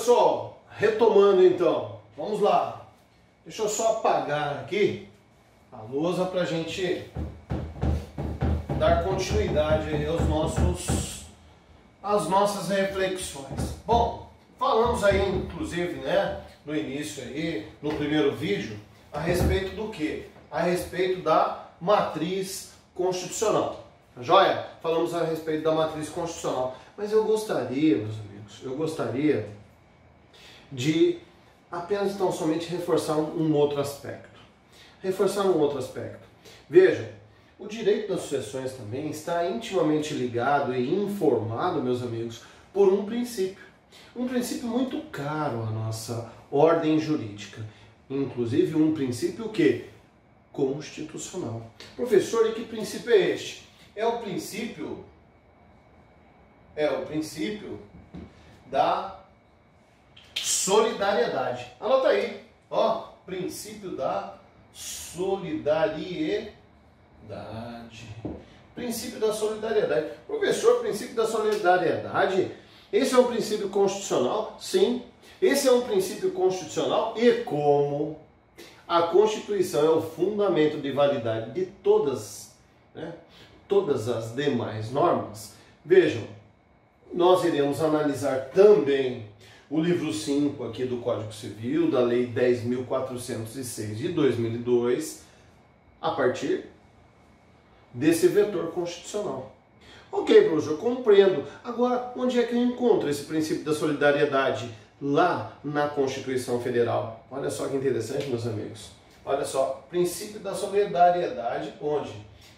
pessoal, retomando então, vamos lá. Deixa eu só apagar aqui a lousa para a gente dar continuidade aí às nossas reflexões. Bom, falamos aí inclusive, né, no início aí, no primeiro vídeo, a respeito do quê? A respeito da matriz constitucional. Tá joia? Falamos a respeito da matriz constitucional. Mas eu gostaria, meus amigos, de apenas tão somente reforçar um outro aspecto. Vejam, o direito das sucessões também está intimamente ligado e informado, meus amigos, por um princípio. Um princípio muito caro à nossa ordem jurídica. Inclusive um princípio que? Constitucional. Professor, e que princípio é este? É o princípio da solidariedade. Anota aí, ó, princípio da solidariedade. Princípio da solidariedade. Professor, princípio da solidariedade, esse é um princípio constitucional? Sim, esse é um princípio constitucional e como a Constituição é o fundamento de validade de todas as demais normas. Vejam, nós iremos analisar também o livro 5 aqui do Código Civil, da Lei 10.406 de 2002, a partir desse vetor constitucional. Ok, professor, compreendo. Agora, onde é que eu encontro esse princípio da solidariedade? Lá na Constituição Federal. Olha só que interessante, meus amigos. Olha só, princípio da solidariedade, onde?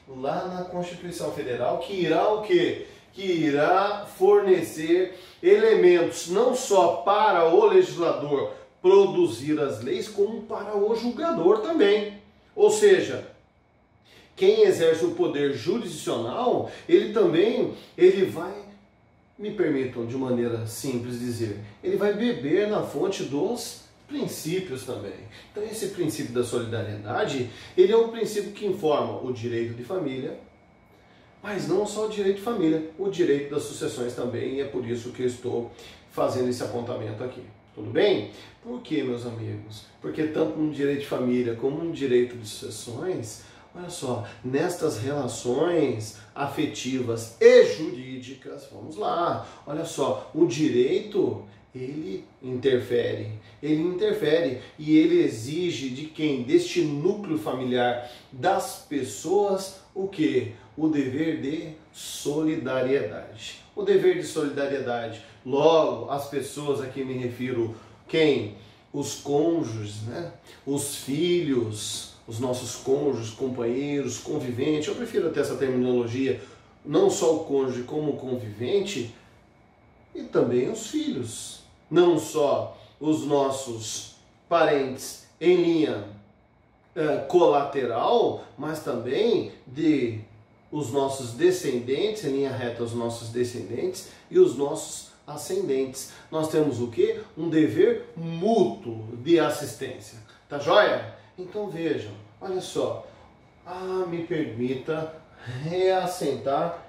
Lá na Constituição Federal, que irá o quê? Que irá fornecer elementos não só para o legislador produzir as leis, como para o julgador também. Ou seja, quem exerce o poder jurisdicional, ele vai, me permitam de maneira simples dizer, ele vai beber na fonte dos princípios também. Então esse princípio da solidariedade, ele é um princípio que informa o direito de família, mas não só o direito de família, o direito das sucessões também, e é por isso que eu estou fazendo esse apontamento aqui. Tudo bem? Por quê, meus amigos? Porque tanto no direito de família como no direito de sucessões, olha só, nestas relações afetivas e jurídicas, vamos lá, olha só, o direito, ele interfere e ele exige de quem? Deste núcleo familiar, das pessoas, o quê? O dever de solidariedade. O dever de solidariedade. Logo, as pessoas a quem me refiro, quem? Os cônjuges, né? Os filhos, os nossos cônjuges, companheiros, conviventes. Eu prefiro até essa terminologia, não só o cônjuge como o convivente, e também os filhos. Não só os nossos parentes em linha colateral, mas também os nossos descendentes, em linha reta os nossos descendentes e os nossos ascendentes. Nós temos o quê? Um dever mútuo de assistência. Tá joia? Então vejam, olha só, me permita reassentar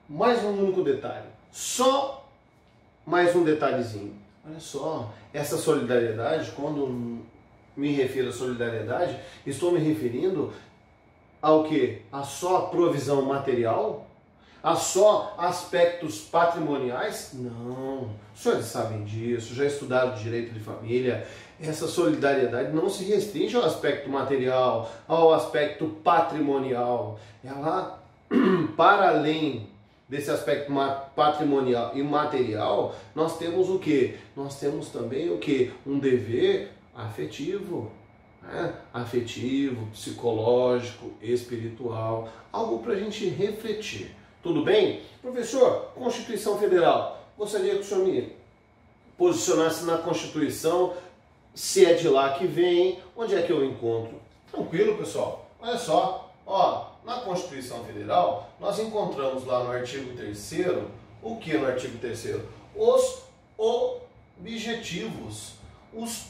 mais um único detalhe. Só mais um detalhezinho. Olha só, essa solidariedade, quando me refiro à solidariedade, estou me referindo ao quê? A só provisão material? A só aspectos patrimoniais? Não, os senhores sabem disso, já estudaram direito de família. Essa solidariedade não se restringe ao aspecto material, ao aspecto patrimonial. Ela, para além desse aspecto patrimonial e material, nós temos o quê? Nós temos também o quê? Um dever afetivo. Afetivo, psicológico, espiritual, algo para a gente refletir. Tudo bem? Professor, Constituição Federal, gostaria que o senhor me posicionasse na Constituição, se é de lá que vem, onde é que eu encontro? Tranquilo, pessoal? Olha só, na Constituição Federal, nós encontramos lá no artigo 3º, o que no artigo 3º? Os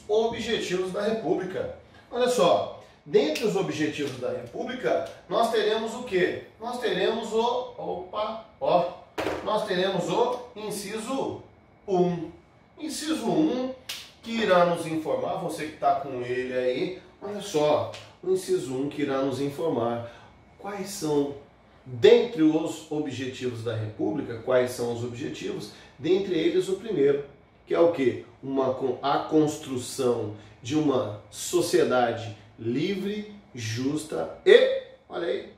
objetivos da República. Olha só, dentre os objetivos da República, nós teremos o quê? Nós teremos o inciso 1. Inciso 1, que irá nos informar, você que está com ele aí, olha só, o inciso 1 que irá nos informar quais são, dentre os objetivos da República, quais são os objetivos, dentre eles o primeiro, que é o quê? A construção de uma sociedade livre, justa e, olha aí,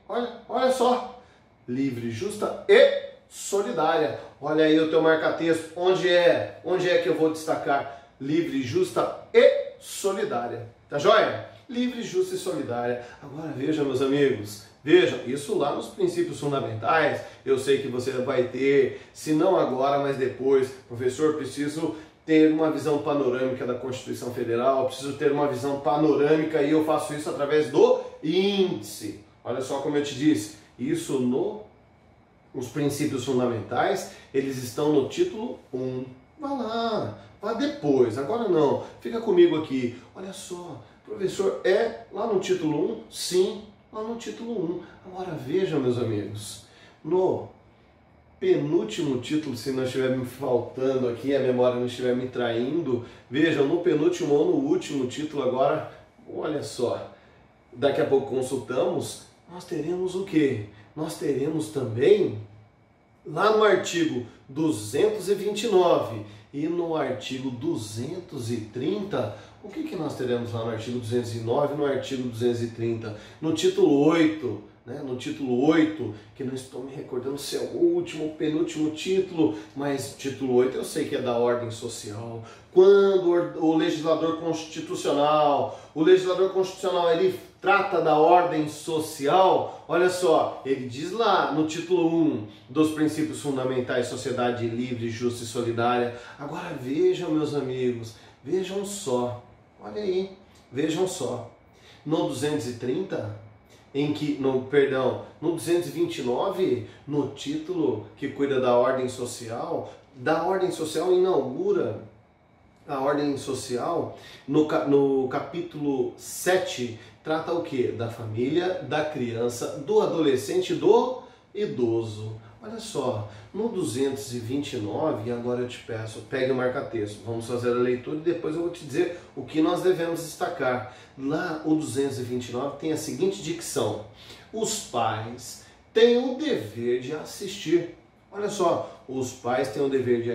olha só, livre, justa e solidária. Olha aí o teu marca-texto, onde é que eu vou destacar? Livre, justa e solidária. Tá joia? Livre, justa e solidária. Agora veja, meus amigos, vejam, isso lá nos princípios fundamentais, eu sei que você vai ter, se não agora, mas depois, professor, preciso ter uma visão panorâmica da Constituição Federal, preciso ter uma visão panorâmica e eu faço isso através do índice. Olha só como eu te disse, isso os princípios fundamentais, eles estão no título 1. Vai lá, vá depois, agora não, fica comigo aqui. Olha só, professor, é lá no título 1? Sim, lá no título 1. Agora veja, meus amigos, no penúltimo título, se não estiver me faltando aqui, a memória não estiver me traindo, vejam, no penúltimo ou no último título agora, olha só, daqui a pouco consultamos, nós teremos o quê? Nós teremos também, lá no artigo 229 e no artigo 230, o que nós teremos lá no artigo 209 e no artigo 230? No título 8, no título 8, que não estou me recordando se é o último ou penúltimo título, mas título 8 eu sei que é da ordem social. Quando o legislador constitucional ele trata da ordem social, olha só, ele diz lá no título 1 dos princípios fundamentais, sociedade livre, justa e solidária. Agora vejam, meus amigos, vejam só, olha aí, vejam só, no 230, no 229, no título que cuida da ordem social inaugura a ordem social, no capítulo 7, trata o que? Da família, da criança, do adolescente e do idoso. Olha só, no 229, e agora eu te peço, pegue o marca-texto, vamos fazer a leitura e depois eu vou te dizer o que nós devemos destacar. Lá, o 229 tem a seguinte dicção: os pais têm o dever de assistir. Olha só, os pais têm o dever de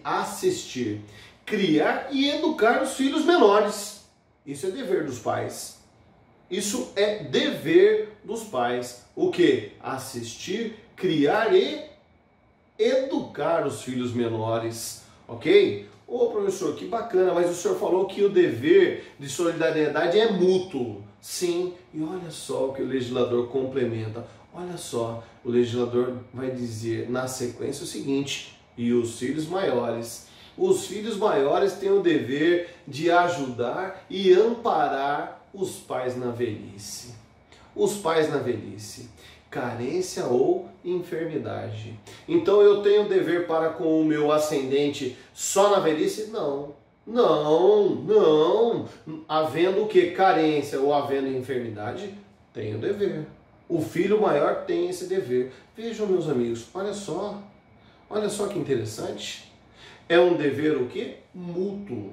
assistir, criar e educar os filhos menores. Isso é dever dos pais. Isso é dever dos pais. O que? Assistir, criar e educar os filhos menores. Ok? Ô professor, que bacana, mas o senhor falou que o dever de solidariedade é mútuo. Sim, e olha só o que o legislador complementa. Olha só, o legislador vai dizer na sequência o seguinte: e os filhos maiores? Os filhos maiores têm o dever de ajudar e amparar os pais na velhice. Os pais na velhice, carência ou enfermidade. Então eu tenho dever para com o meu ascendente só na velhice? Não. Havendo o que? Carência ou havendo enfermidade, tenho dever. O filho maior tem esse dever. Vejam, meus amigos, olha só que interessante. É um dever o quê? Mútuo.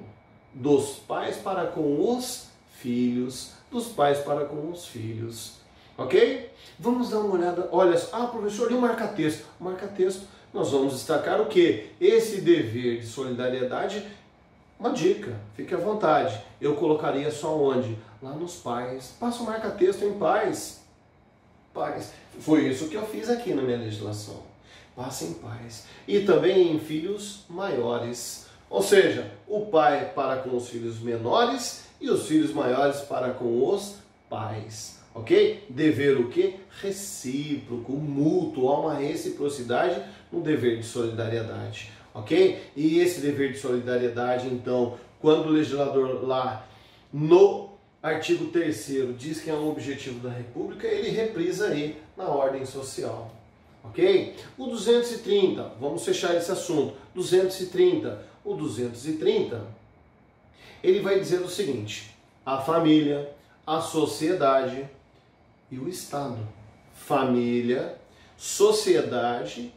Dos pais para com os filhos. Dos pais para com os filhos. Ok? Vamos dar uma olhada. Olha, professor, e o marca-texto? O marca-texto, nós vamos destacar o quê? Esse dever de solidariedade, uma dica, fique à vontade. Eu colocaria só onde? Lá nos pais. Passa o marca-texto em pais. Pais. Foi isso que eu fiz aqui na minha legislação. Passa em pais. E também em filhos maiores. Ou seja, o pai para com os filhos menores e os filhos maiores para com os pais. Ok? Dever o quê? Recíproco, mútuo, há uma reciprocidade no dever de solidariedade. Ok? E esse dever de solidariedade, então, quando o legislador lá no artigo 3º diz que é um objetivo da República, ele reprisa aí na ordem social. Ok? O 230, vamos fechar esse assunto. 230, o 230, ele vai dizer o seguinte: a família, a sociedade e o Estado. Família, sociedade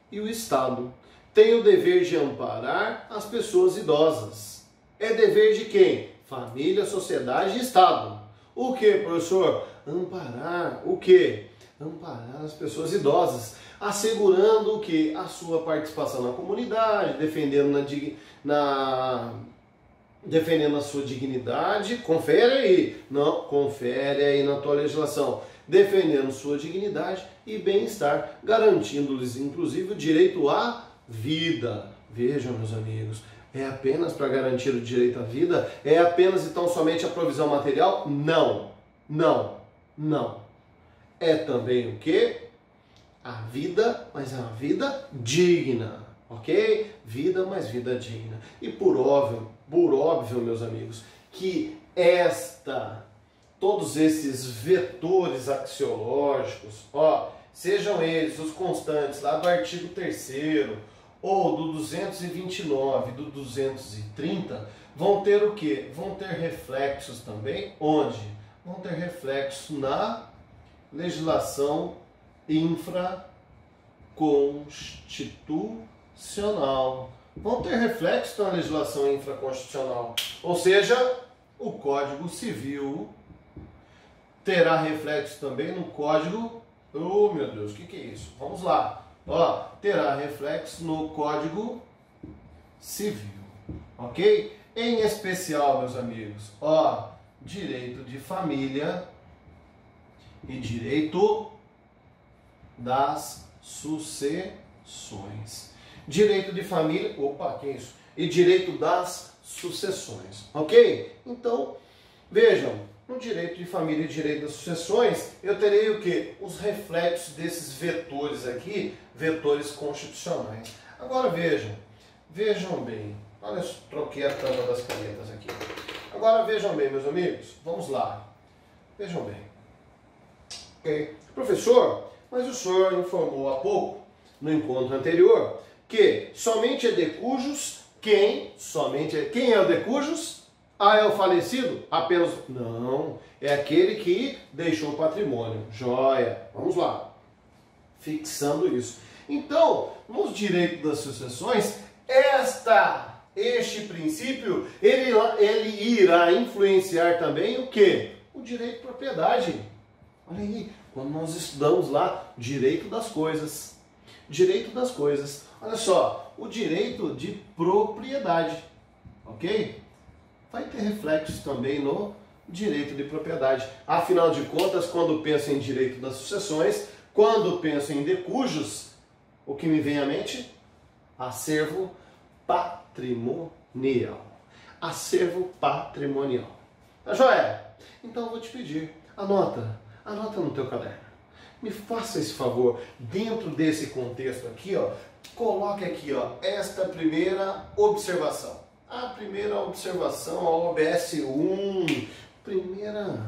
e o Estado tem o dever de amparar as pessoas idosas. É dever de quem? Família, sociedade e Estado. O que, professor? Amparar o quê? Amparar as pessoas idosas, assegurando o quê? A sua participação na comunidade, defendendo defendendo a sua dignidade. Confere aí na tua legislação. Defendendo sua dignidade e bem-estar, garantindo-lhes inclusive o direito à vida. Vejam, meus amigos, é apenas para garantir o direito à vida? É apenas e tão somente a provisão material? Não, não, não. É também o quê? A vida, mas é uma vida digna, ok? Vida, mas vida digna. E por óbvio, meus amigos, que todos esses vetores axiológicos, sejam eles os constantes lá do artigo 3º, ou do 229, do 230, vão ter o quê? Vão ter reflexos também, onde? Vão ter reflexo na legislação infraconstitucional. Vão ter reflexo na legislação infraconstitucional. Ou seja, o Código Civil terá reflexo também no Código... Oh, meu Deus, o que é isso? Vamos lá. Terá reflexo no Código Civil, ok? Em especial, meus amigos, direito de família e direito das sucessões. Direito de família, que é isso? E direito das sucessões, ok? Então, vejam, no direito de família e direito das sucessões, eu terei o quê? Os reflexos desses vetores aqui, vetores constitucionais. Agora vejam bem. Olha, eu troquei a tampa das canetas aqui. Agora vejam bem, meus amigos, vamos lá. Vejam bem. Ok? Professor, mas o senhor informou há pouco, no encontro anterior, que somente é de cujos quem é o de cujos? É o falecido? Apenas... Não, é aquele que deixou o patrimônio. Joia. Vamos lá. Fixando isso. Então, nos direitos das sucessões, este princípio, ele irá influenciar também o quê? O direito de propriedade. Olha aí, quando nós estudamos lá, direito das coisas. Direito das coisas. Olha só, o direito de propriedade. Ok? Vai ter reflexos também no direito de propriedade. Afinal de contas, quando penso em direito das sucessões, quando penso em de cujos, o que me vem à mente? Acervo patrimonial. Acervo patrimonial. Tá joia? Então eu vou te pedir, anota no teu caderno. Me faça esse favor, dentro desse contexto aqui, coloque aqui, esta primeira observação. A primeira observação, a OBS 1, primeira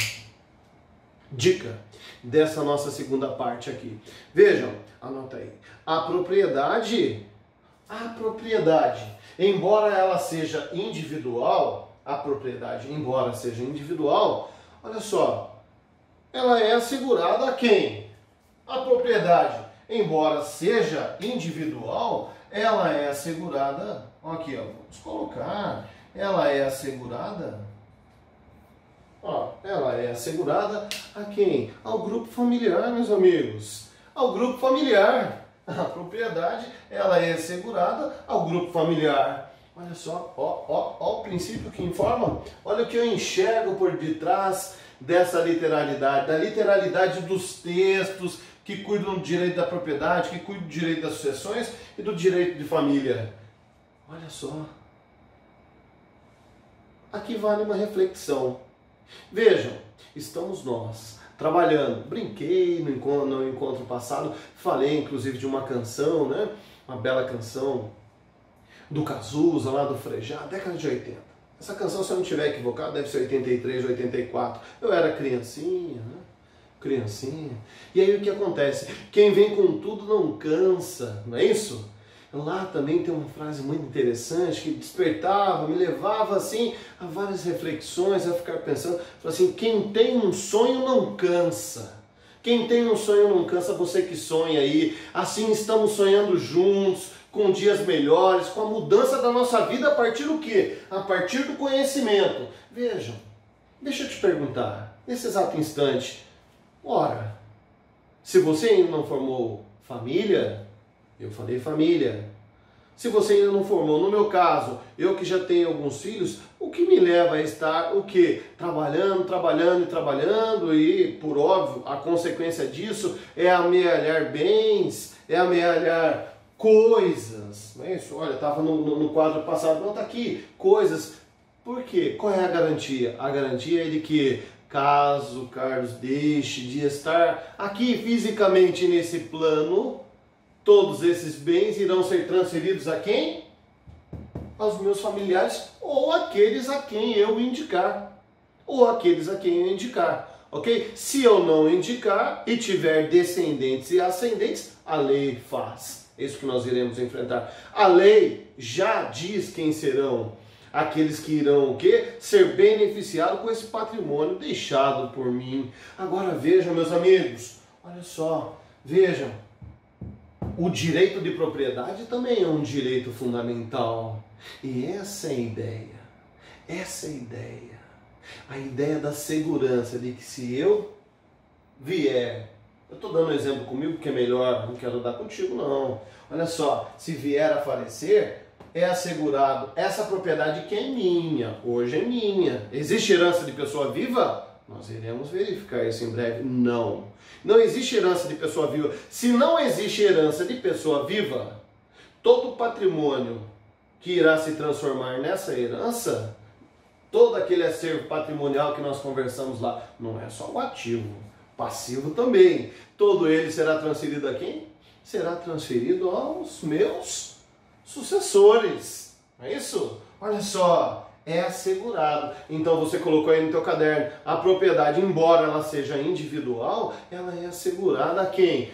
dica dessa nossa segunda parte aqui. Vejam, anota aí. A propriedade, embora ela seja individual, olha só, ela é assegurada a quem? A propriedade, embora seja individual, ela é assegurada, aqui, vamos colocar, ela é assegurada a quem? Ao grupo familiar, meus amigos. Ao grupo familiar. A propriedade, ela é assegurada ao grupo familiar. Olha só, o princípio que informa. Olha o que eu enxergo por detrás dessa literalidade, da literalidade dos textos que cuidam do direito da propriedade, que cuidam do direito das sucessões e do direito de família. Olha só. Aqui vale uma reflexão. Vejam, estamos nós trabalhando. Brinquei no encontro passado, falei inclusive de uma canção, né? Uma bela canção do Cazuza, lá do Frejá, década de 80. Essa canção, se eu não estiver equivocado, deve ser 83, 84. Eu era criancinha, né? Criancinha. E aí o que acontece? Quem vem com tudo não cansa, não é isso? Lá também tem uma frase muito interessante que despertava, me levava assim a várias reflexões, a ficar pensando, assim, quem tem um sonho não cansa. Quem tem um sonho não cansa, você que sonha aí. Assim estamos sonhando juntos, com dias melhores, com a mudança da nossa vida a partir do quê? A partir do conhecimento. Vejam, deixa eu te perguntar, nesse exato instante, ora, se você ainda não formou família, eu falei família, se você ainda não formou, no meu caso, eu que já tenho alguns filhos, o que me leva a estar, o quê? Trabalhando, trabalhando e trabalhando, e, por óbvio, a consequência disso é amealhar bens, é amealhar coisas, não é isso? Olha, estava no quadro passado, não está aqui, coisas. Por quê? Qual é a garantia? A garantia é de que, caso Carlos deixe de estar aqui fisicamente nesse plano, todos esses bens irão ser transferidos a quem? Aos meus familiares ou aqueles a quem eu indicar. Ou aqueles a quem eu indicar. Ok? Se eu não indicar e tiver descendentes e ascendentes, a lei faz. É isso que nós iremos enfrentar. A lei já diz quem serão aqueles que irão o quê? Ser beneficiados com esse patrimônio deixado por mim. Agora vejam, meus amigos, olha só, vejam. O direito de propriedade também é um direito fundamental. E essa é a ideia. Essa é a ideia. A ideia da segurança de que se eu vier, eu estou dando um exemplo comigo porque é melhor, não quero dar contigo não. Olha só, se vier a falecer, é assegurado essa propriedade que é minha, hoje é minha. Existe herança de pessoa viva? Nós iremos verificar isso em breve. Não. Não existe herança de pessoa viva. Se não existe herança de pessoa viva, todo o patrimônio que irá se transformar nessa herança, todo aquele acervo patrimonial que nós conversamos lá, não é só o ativo, passivo também. Todo ele será transferido a quem? Será transferido aos meus sucessores. Não é isso? Olha só. É assegurado. Então você colocou aí no teu caderno, a propriedade, embora ela seja individual, ela é assegurada a quem?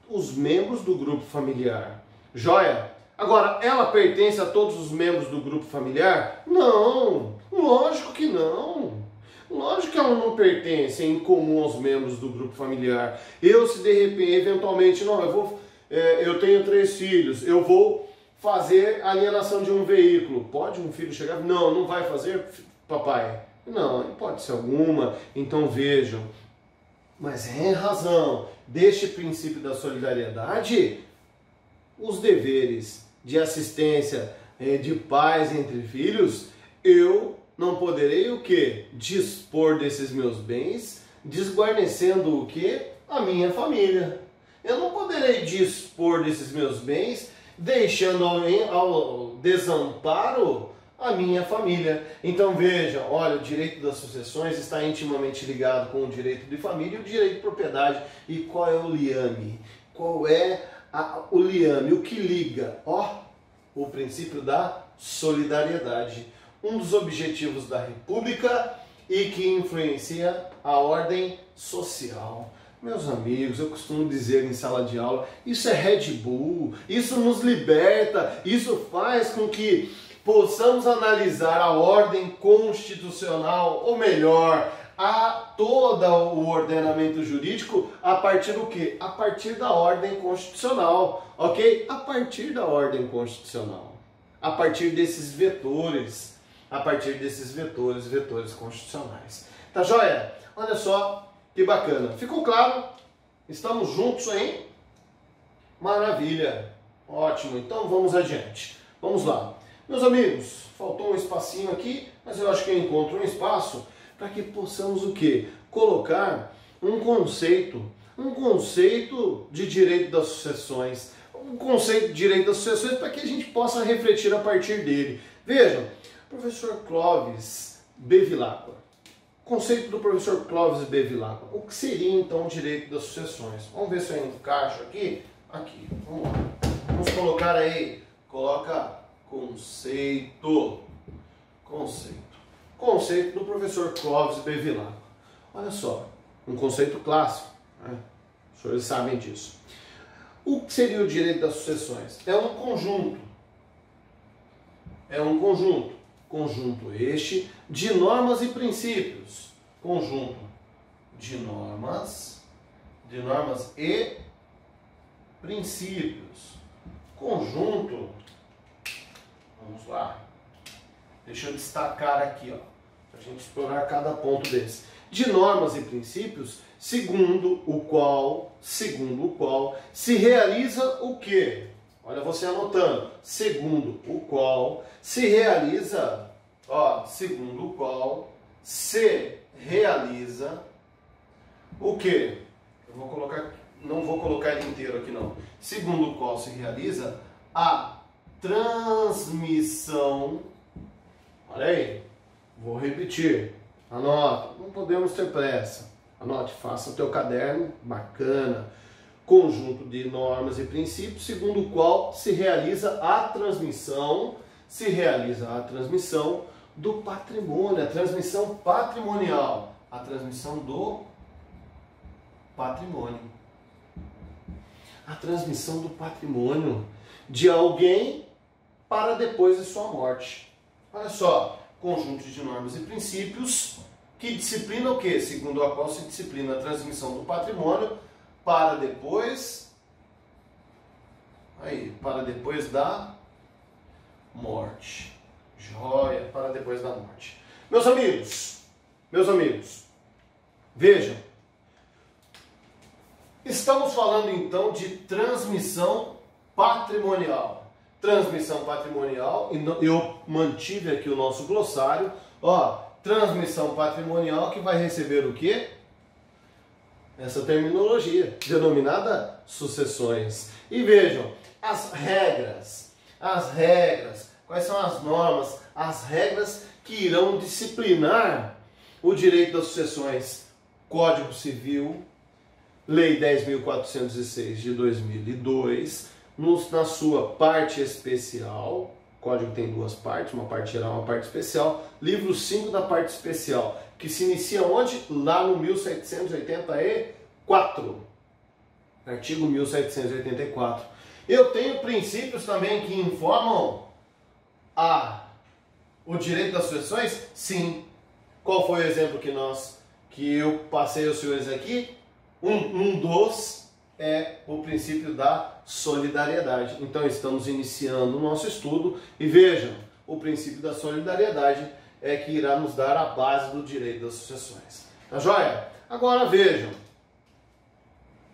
Os membros do grupo familiar. Joia? Agora, ela pertence a todos os membros do grupo familiar? Não, lógico que não. Lógico que ela não pertence em comum aos membros do grupo familiar. Eu, se de repente, eventualmente, não, eu tenho 3 filhos, eu vou fazer a alienação de um veículo. Pode um filho chegar? Não, não vai fazer, papai. Não, pode ser alguma. Então vejam, mas é em razão deste princípio da solidariedade, os deveres de assistência de pais entre filhos, eu não poderei o quê? Dispor desses meus bens, desguarnecendo o quê? A minha família. Eu não poderei dispor desses meus bens deixando ao desamparo a minha família. Então veja, olha, o direito das sucessões está intimamente ligado com o direito de família e o direito de propriedade. E qual é o liame? Qual é o liame? O que liga? O princípio da solidariedade. Um dos objetivos da República e que influencia a ordem social. Meus amigos, eu costumo dizer em sala de aula, isso é Red Bull, isso nos liberta, isso faz com que possamos analisar a ordem constitucional, ou melhor, todo o ordenamento jurídico a partir do quê? A partir da ordem constitucional, ok? A partir da ordem constitucional, a partir desses vetores, vetores constitucionais. Tá joia? Olha só. Que bacana. Ficou claro? Estamos juntos aí? Maravilha. Ótimo. Então vamos adiante. Vamos lá. Meus amigos, faltou um espacinho aqui, mas eu acho que eu encontro um espaço para que possamos o quê? Colocar um conceito de direito das sucessões. Um conceito de direito das sucessões para que a gente possa refletir a partir dele. Vejam, professor Clóvis Bevilacqua. Conceito do professor Clóvis Bevilacqua. O que seria então o direito das sucessões? Vamos ver se eu encaixo aqui. Aqui, vamos lá. Vamos colocar aí. Coloca conceito. Conceito do professor Clóvis Bevilacqua. Olha só, um conceito clássico, né? Os senhores sabem disso. O que seria o direito das sucessões? É um conjunto. Conjunto este de normas e princípios. Conjunto de normas e princípios. conjunto, vamos lá, deixa eu destacar aqui, ó, para a gente explorar cada ponto desse, de normas e princípios, segundo o qual se realiza o quê? Olha você anotando, segundo o qual se realiza, ó, segundo o qual se realiza o quê? Eu vou colocar, não vou colocar ele inteiro aqui não. Segundo o qual se realiza a transmissão, olha aí, vou repetir, anota, não podemos ter pressa, anote, faça o teu caderno, bacana, conjunto de normas e princípios, segundo o qual se realiza a transmissão do patrimônio, a transmissão patrimonial, a transmissão do patrimônio. A transmissão do patrimônio de alguém para depois de sua morte. Olha só, conjunto de normas e princípios que disciplina o quê? Segundo a qual se disciplina a transmissão do patrimônio para depois, para depois da morte. Joia, para depois da morte. Meus amigos, vejam, estamos falando então de transmissão patrimonial. Transmissão patrimonial, eu mantive aqui o nosso glossário, ó, transmissão patrimonial que vai receber o quê? Essa terminologia, denominada sucessões. E vejam, as regras, quais são as normas, as regras que irão disciplinar o direito das sucessões? Código Civil, Lei 10.406 de 2002, na sua parte especial, o código tem duas partes, uma parte geral e uma parte especial, livro 5 da parte especial, que se inicia onde? Lá no 1784, artigo 1784. Eu tenho princípios também que informam o direito das sucessões? Sim. Qual foi o exemplo que eu passei aos senhores aqui? Um dos é o princípio da solidariedade. Então estamos iniciando o nosso estudo e vejam, o princípio da solidariedade é que irá nos dar a base do direito das sucessões. Tá joia? Agora vejam,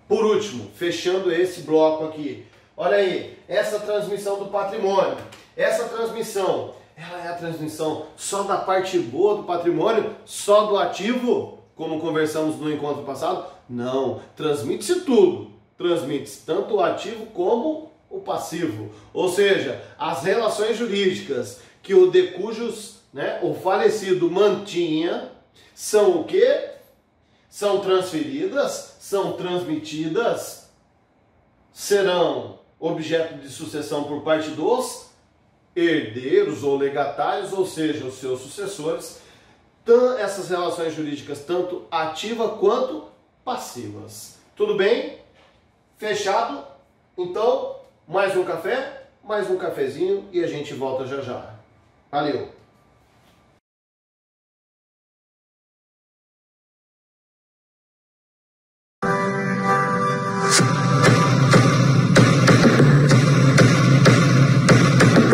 por último, fechando esse bloco aqui, olha aí, essa transmissão do patrimônio, essa transmissão, ela é a transmissão só da parte boa do patrimônio, só do ativo, como conversamos no encontro passado? Não, transmite-se tudo, transmite-se tanto o ativo como o passivo, ou seja, as relações jurídicas que o de cujos, o falecido mantinha, são o quê? São transferidas, são transmitidas, serão objeto de sucessão por parte dos herdeiros ou legatários, ou seja, os seus sucessores, essas relações jurídicas tanto ativas quanto passivas. Tudo bem? Fechado? Então, mais um café, mais um cafezinho e a gente volta já já. Valeu!